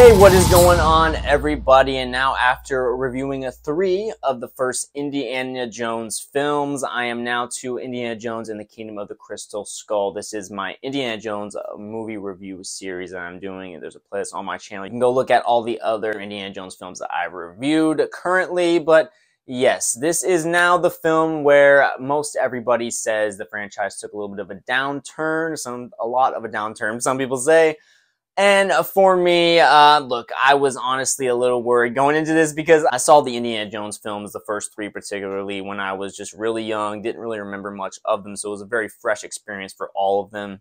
Hey, what is going on, everybody? And now, after reviewing 3 of the first Indiana Jones films, I am now to Indiana Jones and the Kingdom of the Crystal Skull. This is my Indiana Jones movie review series that I'm doing, and there's a playlist on my channel. You can go look at all the other Indiana Jones films that I've reviewed currently, but yes, this is now the film where most everybody says the franchise took a little bit of a downturn, a lot of a downturn, some people say. And for me, look, I was honestly a little worried going into this because I saw the Indiana Jones films, the first 3 particularly, when I was just really young, didn't really remember much of them, so it was a very fresh experience for all of them.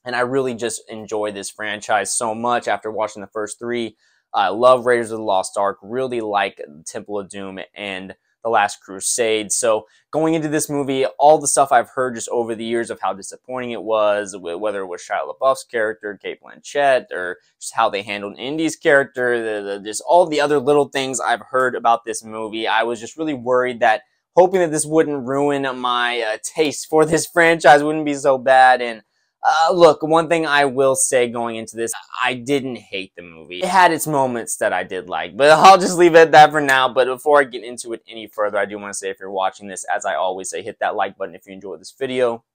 And I really just enjoyed this franchise so much after watching the first 3. I love Raiders of the Lost Ark, really like Temple of Doom and The Last Crusade. So going into this movie, all the stuff I've heard just over the years of how disappointing it was, whether it was Shia LaBeouf's character, Cate Blanchett, or just how they handled Indy's character, just all the other little things I've heard about this movie, I was just really worried that, hoping that this wouldn't ruin my taste for this franchise, wouldn't be so bad. And look, one thing I will say going into this, I didn't hate the movie. It had its moments that I did like, but I'll just leave it at that for now. But before I get into it any further, I do want to say, if you're watching this, as I always say, hit that like button if you enjoyed this video.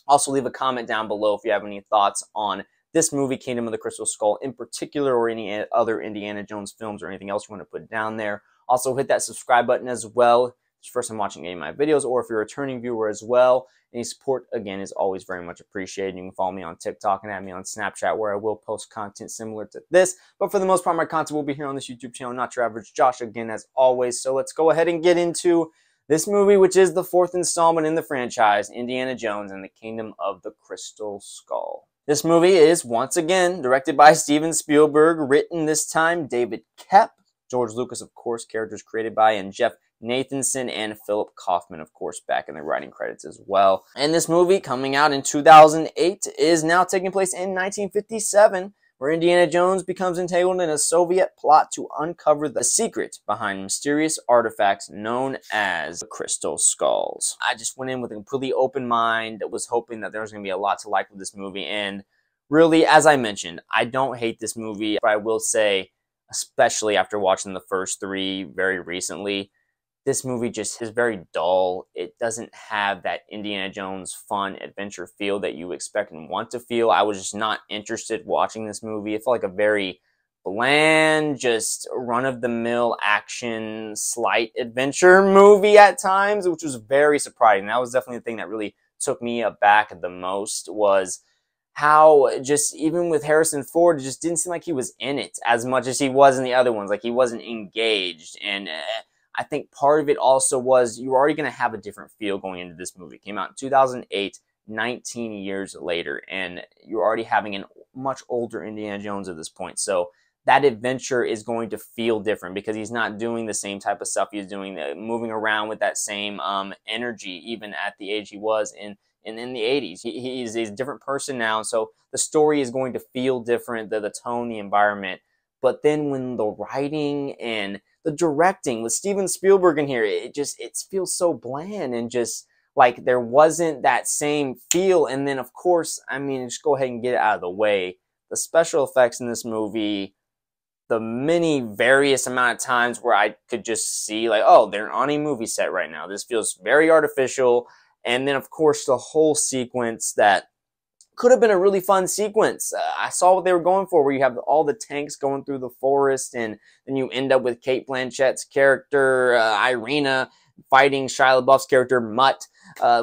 Also, leave a comment down below if you have any thoughts on this movie, Kingdom of the Crystal Skull in particular, or any other Indiana Jones films or anything else you want to put down there. Also, hit that subscribe button as well. If it's your first time watching any of my videos, or if you're a returning viewer as well. Any support, again, is always very much appreciated. You can follow me on TikTok and add me on Snapchat, where I will post content similar to this. But for the most part, my content will be here on this YouTube channel, Not Your Average Josh, again, as always. So let's go ahead and get into this movie, which is the 4th installment in the franchise, Indiana Jones and the Kingdom of the Crystal Skull. This movie is, once again, directed by Steven Spielberg, written this time David Koepp. George Lucas, of course, characters created by, and Jeff Nathanson and Philip Kaufman, of course, back in the writing credits as well. And this movie, coming out in 2008, is now taking place in 1957, where Indiana Jones becomes entangled in a Soviet plot to uncover the secret behind mysterious artifacts known as the Crystal Skulls. I just went in with a completely open mind, was hoping that there was going to be a lot to like with this movie, and really, as I mentioned, I don't hate this movie, but I will say, especially after watching the first 3 very recently, this movie just is very dull. It doesn't have that Indiana Jones fun adventure feel that you expect and want to feel. I was just not interested watching this movie. It felt like a very bland, just run-of-the-mill action, slight adventure movie at times, which was very surprising. That was definitely the thing that really took me aback the most, was how just, even with Harrison Ford, it just didn't seem like he was in it as much as he was in the other ones. Like, he wasn't engaged. And I think part of it also was you were already going to have a different feel going into this movie. It came out in 2008, 19 years later, and you're already having a much older Indiana Jones at this point. So that adventure is going to feel different because he's not doing the same type of stuff he's doing, moving around with that same energy, even at the age he was in the 80s. He's a different person now, so the story is going to feel different, the tone, the environment. But then when the writing and the directing with Steven Spielberg in here, it feels so bland, and just like there wasn't that same feel. And then, of course, I mean, just go ahead and get it out of the way. The special effects in this movie, the many various amount of times where I could just see like, oh, they're on a movie set right now. This feels very artificial. And then, of course, the whole sequence that could have been a really fun sequence. I saw what they were going for, where you have all the tanks going through the forest, and then you end up with Cate Blanchett's character, Irina, fighting Shia LaBeouf's character, Mutt.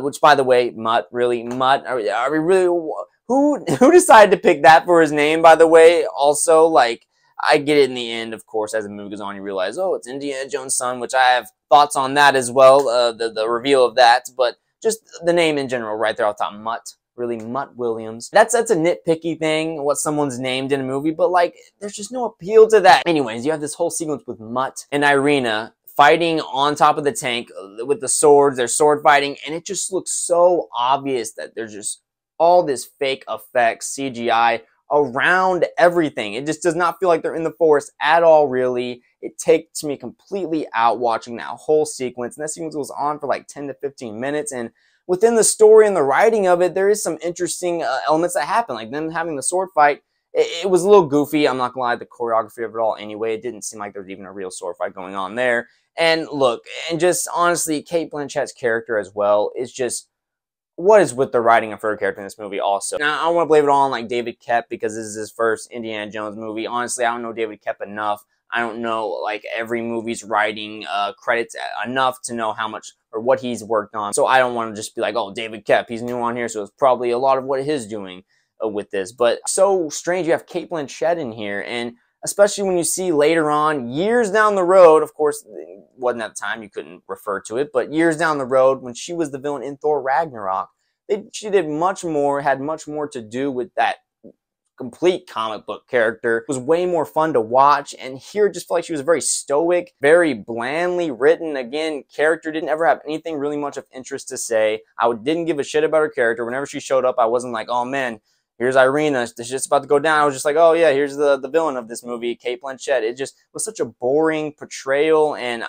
Which, by the way, Mutt, really? Mutt? Are we really... Who decided to pick that for his name, by the way? Also, like, I get it in the end, of course, as the movie goes on, you realize, oh, it's Indiana Jones' son, which I have thoughts on that as well, the reveal of that, but just the name in general right there off top, Mutt. Really, Mutt Williams. That's a nitpicky thing, what someone's named in a movie, but like, there's just no appeal to that. Anyways, you have this whole sequence with Mutt and Irina fighting on top of the tank with the swords. They're sword fighting, and it just looks so obvious that there's just all this fake effects, CGI, around everything. It just does not feel like they're in the forest at all, really. It takes me completely out watching that whole sequence, and that sequence was on for like 10 to 15 minutes, and within the story and the writing of it, there is some interesting elements that happen, like them having the sword fight. it was a little goofy. I'm not gonna lie, the choreography of it all anyway. It didn't seem like there was even a real sword fight going on there. And look, and just honestly, Cate Blanchett's character as well is just, what is with the writing of her character in this movie also. Now, I don't want to blame it all on like David Koepp because this is his first Indiana Jones movie. Honestly, I don't know David Koepp enough. I don't know like every movie's writing credits enough to know how much or what he's worked on. So I don't want to just be like, oh, David Koepp, he's new on here, so it's probably a lot of what he's doing with this. But so strange you have Cate Blanchett in here, and especially when you see later on, years down the road, of course, it wasn't at the time, you couldn't refer to it, but years down the road, when she was the villain in Thor Ragnarok, she did much more, had much more to do with that complete comic book character. It was way more fun to watch, and here it just felt like she was very stoic, very blandly written. Again, character didn't ever have anything really much of interest to say. I didn't give a shit about her character. Whenever she showed up, I wasn't like, oh man, here's Irina, this shit's about to go down. I was just like, oh yeah, here's the villain of this movie, Cate Blanchett. It just was such a boring portrayal, and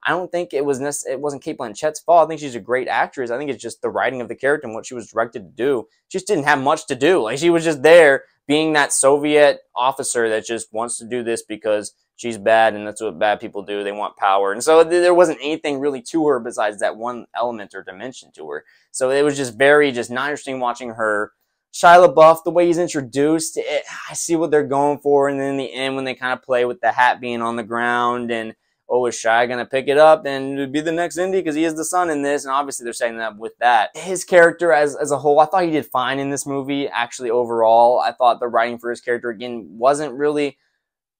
I don't think it wasn't Cate Blanchett's fault. I think she's a great actress. I think it's just the writing of the character and what she was directed to do. She just didn't have much to do. Like, she was just there being that Soviet officer that just wants to do this because she's bad, and that's what bad people do. They want power. And so there wasn't anything really to her besides that one element or dimension to her. So it was just very not interesting watching her. Shia LaBeouf, the way he's introduced, I see what they're going for, and then in the end when they kind of play with the hat being on the ground and, oh, is Shia going to pick it up and be the next Indy because he is the son in this, and obviously they're setting that up with that. His character as a whole, I thought he did fine in this movie, actually, overall. I thought the writing for his character, again, wasn't really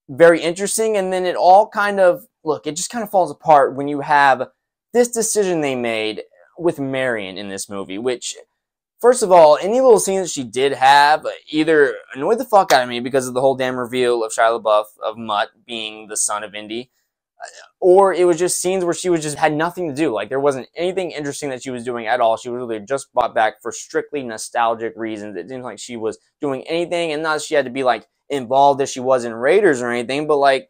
very interesting, and then it all kind of, look, it just kind of falls apart when you have this decision they made with Marion in this movie, which, first of all, any little scenes that she did have either annoyed the fuck out of me because of the whole damn reveal of Shia LaBeouf of Mutt being the son of Indy, or it was just scenes where she was just had nothing to do. Like, there wasn't anything interesting that she was doing at all. She was really just brought back for strictly nostalgic reasons. It didn't like she was doing anything, and not that she had to be like involved as she was in Raiders or anything, but like,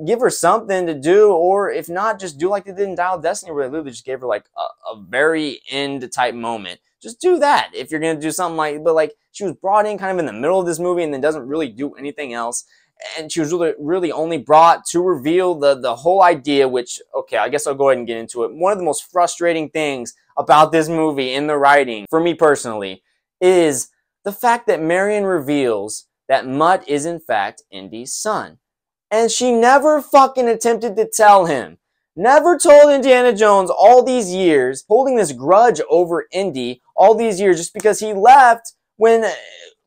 give her something to do, or if not, just do like they did in Dial of Destiny, where they literally just gave her like a very end type moment. Just do that if you're gonna do something like, but like, she was brought in kind of in the middle of this movie and then doesn't really do anything else. And she was really only brought to reveal the whole idea, which, okay, I guess I'll go ahead and get into it. One of the most frustrating things about this movie in the writing, for me personally, is the fact that Marion reveals that Mutt is in fact Indy's son. And she never fucking attempted to tell him. Never told Indiana Jones all these years, holding this grudge over Indy all these years just because he left when,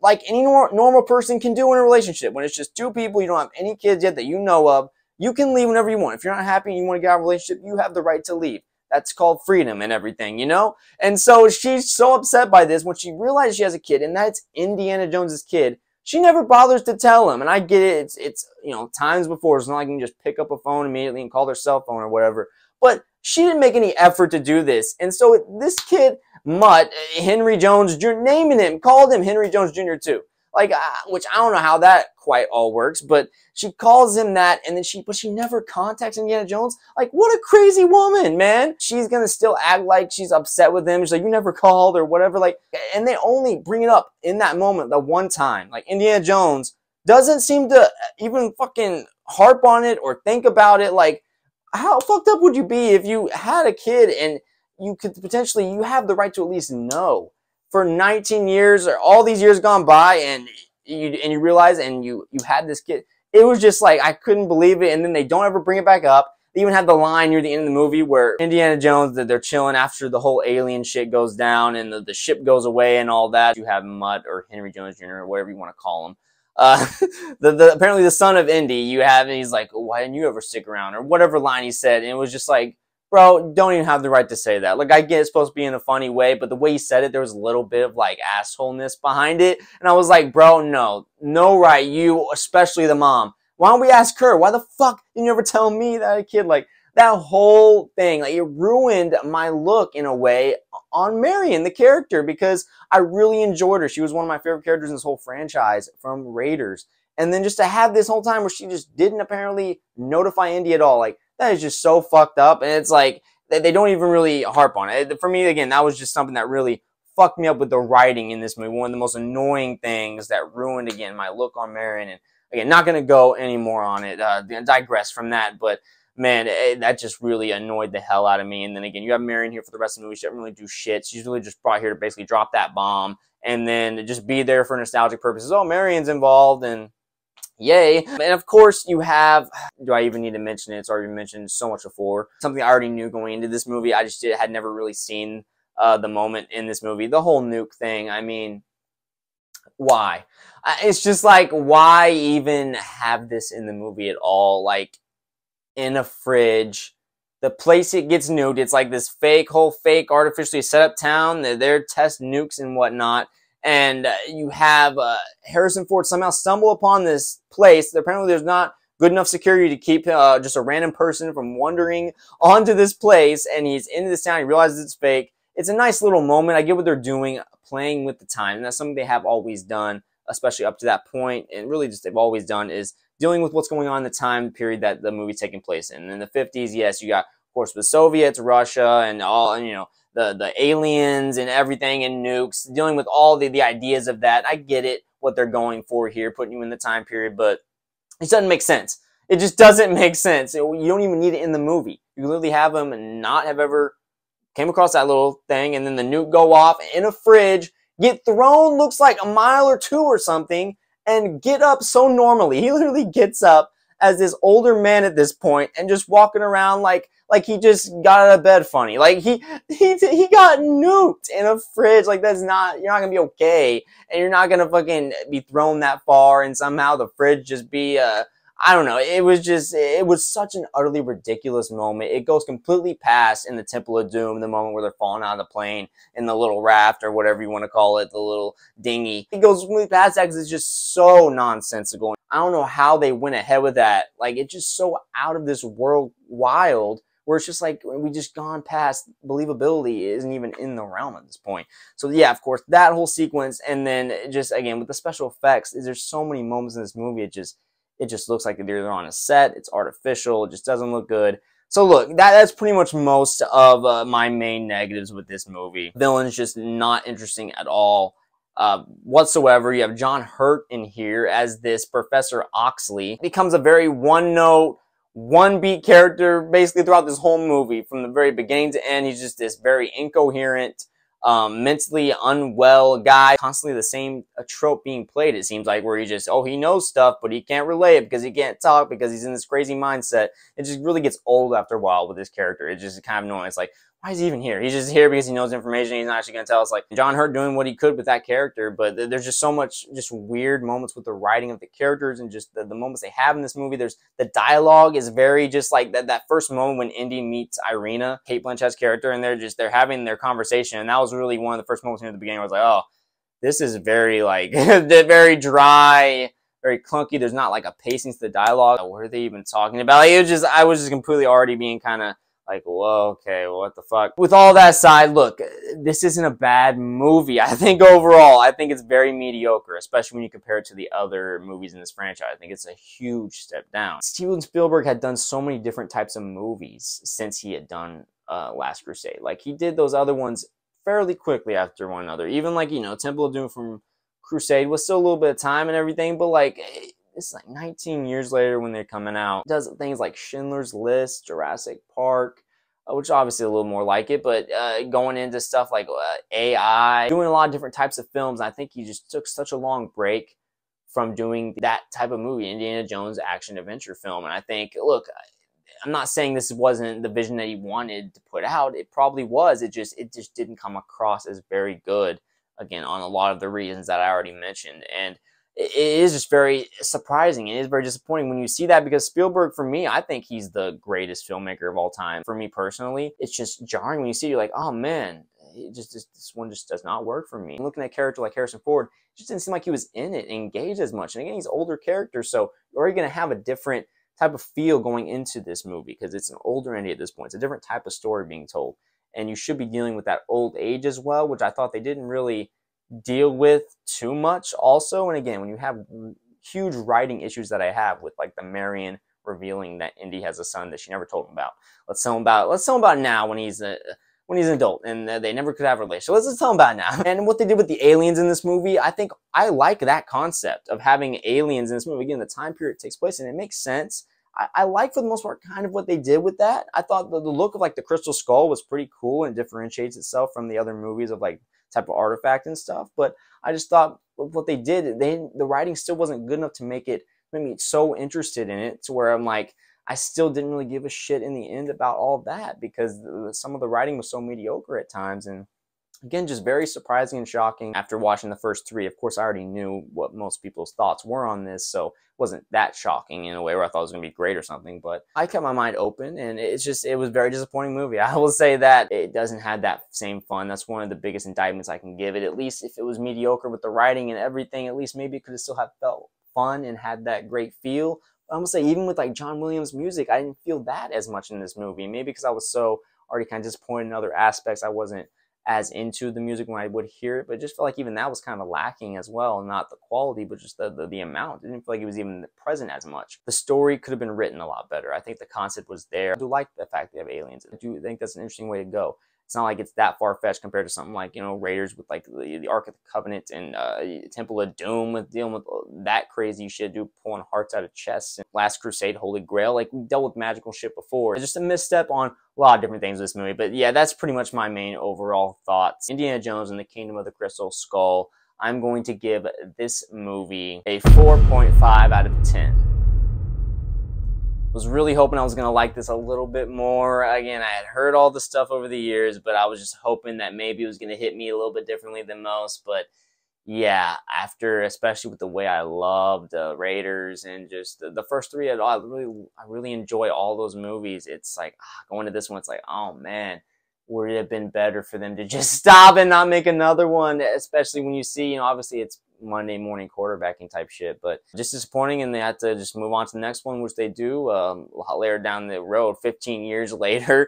like any normal person can do in a relationship. When it's just two people, you don't have any kids yet that you know of, you can leave whenever you want. If you're not happy and you want to get out of a relationship, you have the right to leave. That's called freedom and everything, you know? And so she's so upset by this when she realizes she has a kid, and that's Indiana Jones's kid. She never bothers to tell him, and I get it. It's you know, times before. It's not like you can just pick up a phone immediately and call their cell phone or whatever. But she didn't make any effort to do this. And so this kid, Mutt, Henry Jones Jr., naming him, called him Henry Jones Jr. too. Like, which I don't know how that quite all works, but she calls him that, and then she never contacts Indiana Jones. Like, what a crazy woman, man. She's gonna still act like she's upset with him. She's like, you never called or whatever. Like, and they only bring it up in that moment, the one time. Like, Indiana Jones doesn't seem to even fucking harp on it or think about it. Like, how fucked up would you be if you had a kid and you could potentially, you have the right to at least know for 19 years or all these years gone by, and you realize and you had this kid. It was just like, I couldn't believe it. And then they don't ever bring it back up. They even had the line near the end of the movie where Indiana Jones, they're chilling after the whole alien shit goes down and the ship goes away and all that. You have Mutt or Henry Jones Jr. or whatever you want to call him. Apparently the son of Indy, you have, and he's like, oh, why didn't you ever stick around? Or whatever line he said. And it was just like, bro, don't even have the right to say that. Like, I get it's supposed to be in a funny way, but the way he said it, there was a little bit of, like, assholeness behind it. And I was like, bro, no right, you, especially the mom. Why don't we ask her? Why the fuck didn't you ever tell me that a kid? Like, that whole thing, like, it ruined my look, in a way, on Marion, the character, because I really enjoyed her. She was one of my favorite characters in this whole franchise from Raiders. And then just to have this whole time where she just didn't apparently notify Indy at all, like, that is just so fucked up. And it's like, they don't even really harp on it. For me, again, that was just something that really fucked me up with the writing in this movie. One of the most annoying things that ruined, again, my look on Marion. And again, not going to go any more on it, digress from that, but man, that just really annoyed the hell out of me. And then again, you have Marion here for the rest of the movie. She doesn't really do shit. She's really just brought here to basically drop that bomb and then just be there for nostalgic purposes. Oh, Marion's involved, and yay. And of course, you have, do I even need to mention it? It's already been mentioned so much before. Something I already knew going into this movie. I just had never really seen the moment in this movie. The whole nuke thing, I mean, why? It's just like, why even have this in the movie at all? Like, in a fridge, the place it gets nuked, it's like this whole fake artificially set up town. They're there to test nukes and whatnot. And you have Harrison Ford somehow stumble upon this place. Apparently there's not good enough security to keep just a random person from wandering onto this place. And he's into this town. He realizes it's fake. It's a nice little moment. I get what they're doing, playing with the time. And that's something they have always done, especially up to that point. And really just they've always done is dealing with what's going on in the time period that the movie's taking place in. In the 50s, yes, you got, of course, the Soviets, Russia, and all, and, you know, the aliens and everything and nukes, dealing with all the ideas of that. I get it, what they're going for here, putting you in the time period, but it doesn't make sense. It just doesn't make sense. You don't even need it in the movie. You can literally have them and not have ever came across that little thing, and then the nuke go off in a fridge, get thrown, looks like a mile or two or something, and get up so normally. He literally gets up as this older man at this point and just walking around like he just got out of bed funny. Like he got nuked in a fridge. Like that's not, you're not gonna be okay, and you're not gonna fucking be thrown that far and somehow the fridge just be I don't know. It was such an utterly ridiculous moment. It goes completely past in the Temple of Doom, the moment where they're falling out of the plane in the little raft or whatever you want to call it, the little dinghy. It goes completely past that because it's just so nonsensical. I don't know how they went ahead with that. Like, it's just so out of this world wild, where it's just like, we just gone past believability. It isn't even in the realm at this point. So yeah, of course, that whole sequence, and then just, again, with the special effects, there's so many moments in this movie, it just looks like they're on a set. It's artificial. It just doesn't look good. So look, that's pretty much most of my main negatives with this movie. Villain's just not interesting at all whatsoever. You have John Hurt in here as this Professor Oxley. Becomes a very one-note, one-beat character basically throughout this whole movie. From the very beginning to end, he's just this very incoherent, mentally unwell guy. Constantly the same trope being played, it seems like, where he just, oh, he knows stuff, but he can't relate it because he can't talk because he's in this crazy mindset. It just really gets old after a while with this character. It's just kind of annoying. It's like, why is he even here? He's just here because he knows information. He's not actually going to tell us. Like, John Hurt doing what he could with that character, but there's just so much just weird moments with the writing of the characters and just the moments they have in this movie. There's the dialogue is very just like that first moment when Indy meets Irina, Cate Blanchett's character, and they're having their conversation, and that was really one of the first moments near the beginning where I was like, oh, this is very like very dry, very clunky. There's not like a pacing to the dialogue. What are they even talking about? Like, I was just completely already being kind of like, whoa, okay, well, what the fuck? With all that aside, look, this isn't a bad movie. I think overall, I think it's very mediocre, especially when you compare it to the other movies in this franchise. I think it's a huge step down. Steven Spielberg had done so many different types of movies since he had done Last Crusade. Like, he did those other ones fairly quickly after one another. Even like, you know, Temple of Doom from Crusade was still a little bit of time and everything, but like, it's like 19 years later when they're coming out. It does things like Schindler's List, Jurassic Park, which is obviously a little more like it, but going into stuff like AI, doing a lot of different types of films. I think he just took such a long break from doing that type of movie, Indiana Jones action adventure film. And I think, look, I'm not saying this wasn't the vision that he wanted to put out. It probably was. It just didn't come across as very good, again, on a lot of the reasons that I already mentioned. And it is just very surprising. It is very disappointing when you see that, because Spielberg, for me, I think he's the greatest filmmaker of all time. For me personally, it's just jarring when you see it. You're like, oh man, this one just does not work for me. Looking at a character like Harrison Ford, it just didn't seem like he was in it, engaged as much. And again, he's an older character, so you're already going to have a different type of feel going into this movie because it's an older Indy at this point. It's a different type of story being told. And you should be dealing with that old age as well, which I thought they didn't really deal with too much also. And again, when you have huge writing issues that I have with like the Marion revealing that Indy has a son that she never told him about. Let's tell him about now when he's when he's an adult, and they never could have a relationship. Let's just tell him about it now. And what they did with the aliens in this movie, I think I like that concept of having aliens in this movie. Again, the time period it takes place, and it makes sense. I like, for the most part, kind of what they did with that. I thought the look of like the Crystal Skull was pretty cool and differentiates itself from the other movies of like type of artifact and stuff. But I just thought what they did, the writing still wasn't good enough to make me so interested in it to where I'm like, I still didn't really give a shit in the end about all that, because some of the writing was so mediocre at times. And again, just very surprising and shocking after watching the first three. Of course, I already knew what most people's thoughts were on this, so it wasn't that shocking in a way where I thought it was going to be great or something. But I kept my mind open, and it was a very disappointing movie. I will say that it doesn't have that same fun. That's one of the biggest indictments I can give it. At least if it was mediocre with the writing and everything, at least maybe it could have still have felt fun and had that great feel. But I'm going to say, even with like John Williams' music, I didn't feel that as much in this movie. Maybe because I was so already kind of disappointed in other aspects. I wasn't as into the music when I would hear it, but it just felt like even that was kind of lacking as well. Not the quality, but just the amount. It didn't feel like it was even present as much. The story could have been written a lot better. I think the concept was there. I do like the fact they have aliens. I do think that's an interesting way to go. It's not like it's that far-fetched compared to something like, Raiders with like the Ark of the Covenant and Temple of Doom, with dealing with that crazy shit, pulling hearts out of chests, and Last Crusade, Holy Grail. Like, we dealt with magical shit before. It's just a misstep on a lot of different things in this movie. But yeah, that's pretty much my main overall thoughts. Indiana Jones and the Kingdom of the Crystal Skull. I'm going to give this movie a 4.5 out of 10. Was really hoping I was going to like this a little bit more. Again, I had heard all the stuff over the years, but I was just hoping that maybe it was going to hit me a little bit differently than most. But yeah, especially with the way I loved Raiders and just the first three, I really enjoy all those movies. It's like, going to this one, it's like, oh man, would it have been better for them to just stop and not make another one? Especially when you see, obviously it's Monday morning quarterbacking type shit, but just disappointing, and they had to just move on to the next one, which they do later down the road 15 years later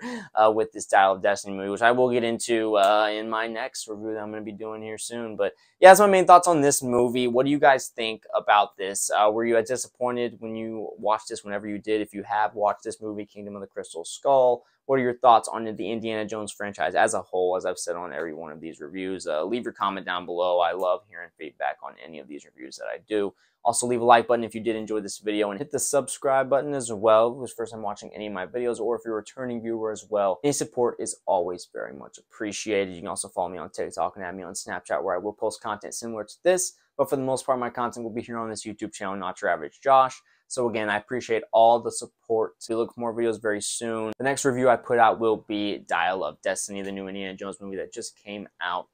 with this Dial of Destiny movie, which I will get into in my next review that I'm going to be doing here soon. But yeah, that's my main thoughts on this movie. What do you guys think about this? Were you disappointed when you watched this, whenever you did? If you have watched this movie, Kingdom of the Crystal Skull, what are your thoughts on the Indiana Jones franchise as a whole, as I've said on every one of these reviews? Leave your comment down below. I love hearing feedback on any of these reviews that I do. Also, leave a like button if you did enjoy this video, and hit the subscribe button as well if it was first time watching any of my videos, or if you're a returning viewer as well. Any support is always very much appreciated. You can also follow me on TikTok and add me on Snapchat, where I will post content similar to this, but for the most part, my content will be here on this YouTube channel, Not Your Average Josh. So again, I appreciate all the support. We look for more videos very soon. The next review I put out will be Dial of Destiny, the new Indiana Jones movie that just came out.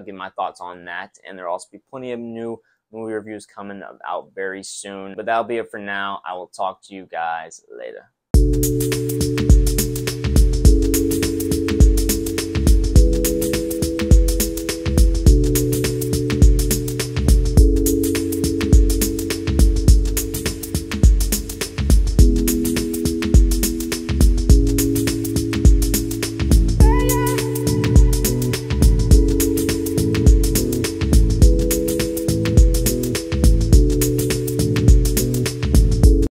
Give my thoughts on that, and there'll also be plenty of new movie reviews coming out very soon. But that'll be it for now. I will talk to you guys later.